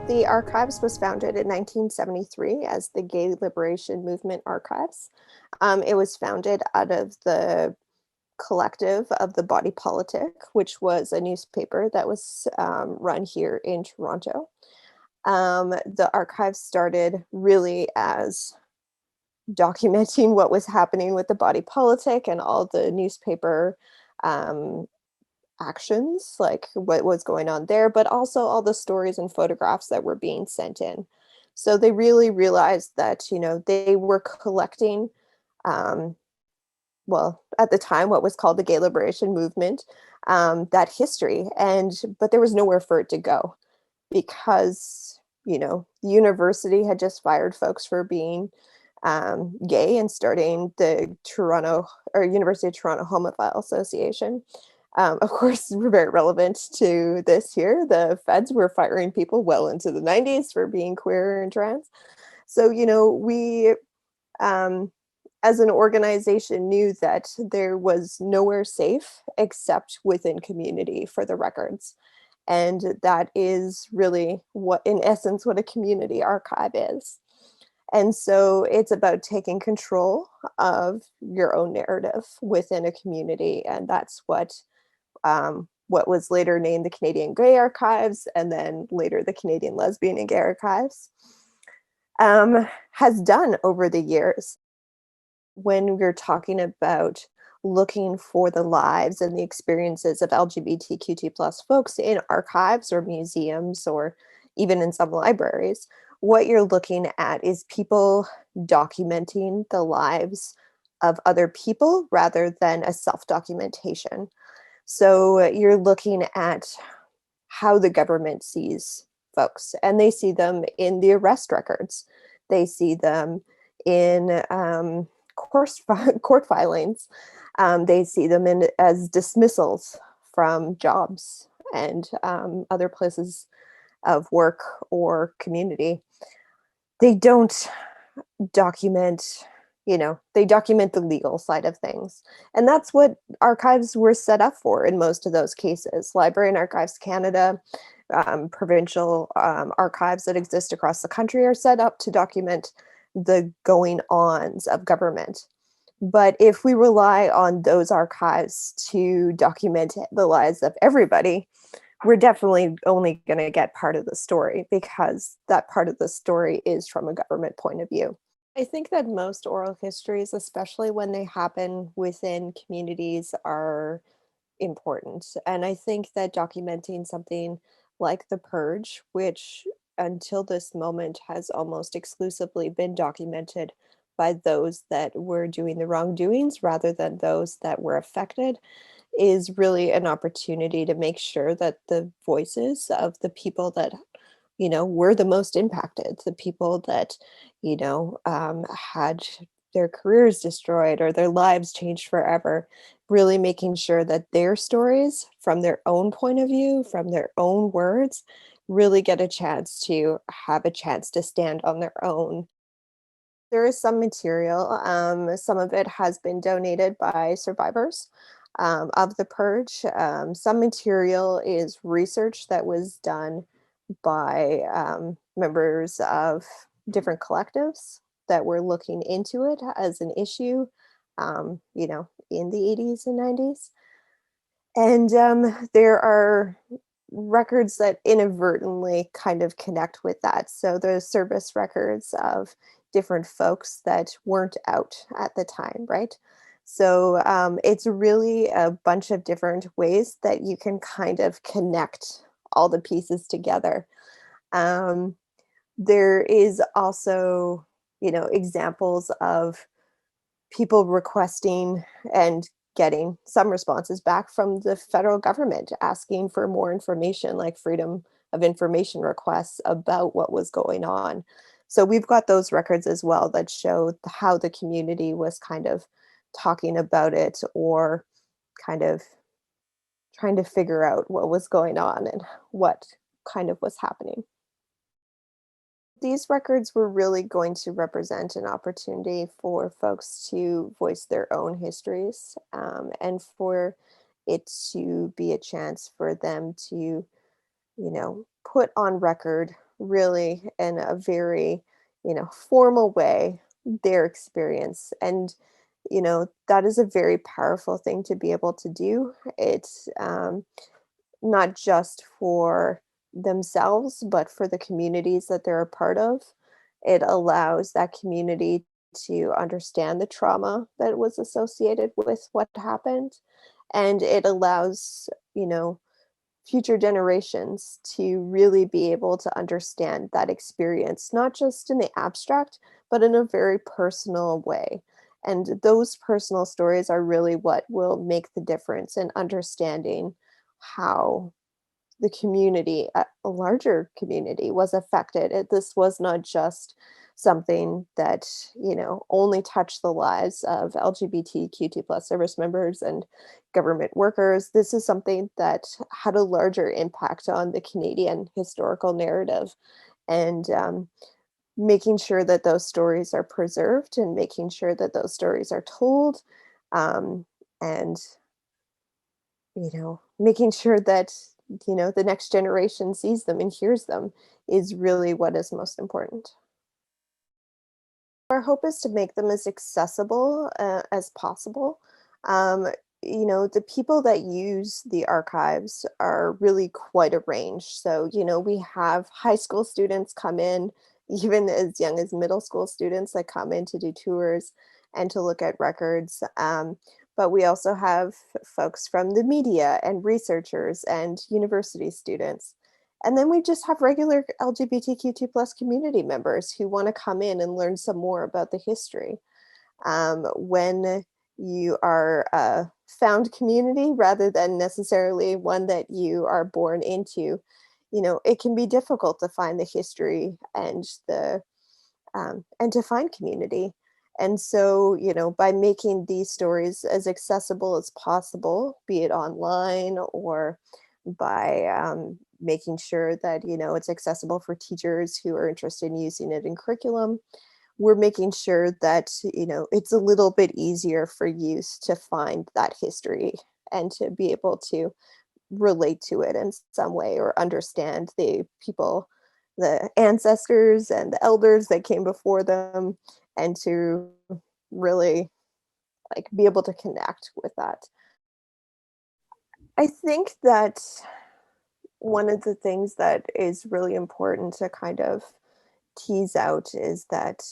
The ArQuives was founded in 1973 as the Gay Liberation Movement Archives. It was founded out of the collective of the Body Politic, which was a newspaper that was run here in Toronto. The archives started really as documenting what was happening with the body politic and all the newspaper um, actions, like what was going on there, but also all the stories and photographs that were being sent in. So they really realized that, they were collecting, um, well, at the time, what was called the Gay Liberation Movement, that history, but there was nowhere for it to go because, the university had just fired folks for being gay and starting the Toronto or University of Toronto Homophile Association. Of course, we're very relevant to this here. The feds were firing people well into the 90s for being queer and trans. So, we um, as an organization knew that there was nowhere safe except within community for the records. And that is really what, in essence, what a community archive is. And so it's about taking control of your own narrative within a community. And that's what was later named the Canadian Gay Archives, and then later the Canadian Lesbian and Gay Archives, has done over the years. When we're talking about looking for the lives and the experiences of LGBTQT plus folks in archives or museums or even in some libraries, what you're looking at is people documenting the lives of other people rather than a self-documentation. So you're looking at how the government sees folks, and they see them in the arrest records. They see them in court filings. They see them as dismissals from jobs and other places of work or community. They don't document, they document the legal side of things. And that's what archives were set up for in most of those cases. Library and Archives Canada, provincial archives that exist across the country are set up to document the going-ons of government. But if we rely on those archives to document the lives of everybody, we're definitely only going to get part of the story because that part of the story is from a government point of view. I think that most oral histories, especially when they happen within communities, are important. And I think that documenting something like the Purge, which until this moment has almost exclusively been documented by those that were doing the wrongdoings rather than those that were affected, is really an opportunity to make sure that the voices of the people that were the most impacted, the people that had their careers destroyed or their lives changed forever, really making sure that their stories from their own point of view, from their own words, really get a chance to have a chance to stand on their own. There is some material. Some of it has been donated by survivors of the purge. Some material is research that was done by members of different collectives that were looking into it as an issue, in the 80s and 90s. And there are records that inadvertently kind of connect with that. So there's service records of different folks that weren't out at the time, right? So it's really a bunch of different ways that you can kind of connect all the pieces together. Um, there is also, examples of people requesting and getting some responses back from the federal government asking for more information, like freedom of information requests about what was going on. So we've got those records as well that show how the community was kind of talking about it or kind of trying to figure out what was going on and what kind of was happening. These records were really going to represent an opportunity for folks to voice their own histories, and for it to be a chance for them to, put on record really in a very, formal way their experience. And, that is a very powerful thing to be able to do. It's not just for themselves, but for the communities that they're a part of. It allows that community to understand the trauma that was associated with what happened. And it allows, future generations to really be able to understand that experience, not just in the abstract, but in a very personal way. And those personal stories are really what will make the difference in understanding how the community, a larger community, was affected. This was not just something that, only touched the lives of LGBTQ2 plus service members and government workers. This is something that had a larger impact on the Canadian historical narrative. And making sure that those stories are preserved and making sure that those stories are told, um, and making sure that, the next generation sees them and hears them is really what is most important. Our hope is to make them as accessible as possible. Um, the people that use the archives are really quite a range. So, we have high school students come in, even as young as middle school students that come in to do tours and to look at records. But we also have folks from the media and researchers and university students. And then we just have regular LGBTQ2 plus community members who want to come in and learn some more about the history. When you are a found community rather than necessarily one that you are born into, it can be difficult to find the history and to find community. And so, by making these stories as accessible as possible, be it online or by making sure that, it's accessible for teachers who are interested in using it in curriculum, we're making sure that, it's a little bit easier for youth to find that history and to be able to relate to it in some way or understand the people, the ancestors and the elders that came before them, and to really like be able to connect with that. I think that one of the things that is really important to kind of tease out is that,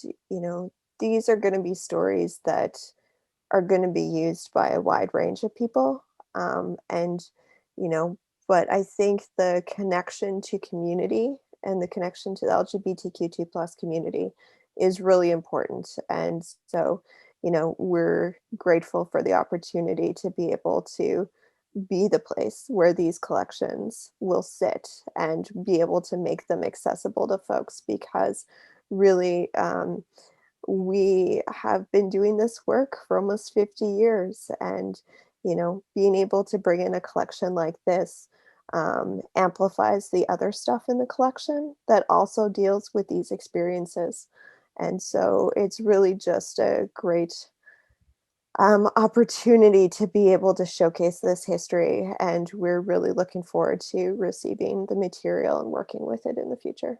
these are going to be stories that are going to be used by a wide range of people. And, you know, but I think the connection to community and the connection to the LGBTQ2 plus community is really important. And so, we're grateful for the opportunity to be able to be the place where these collections will sit and be able to make them accessible to folks because really we have been doing this work for almost 50 years, and being able to bring in a collection like this amplifies the other stuff in the collection that also deals with these experiences. And so it's really just a great opportunity to be able to showcase this history, and we're really looking forward to receiving the material and working with it in the future.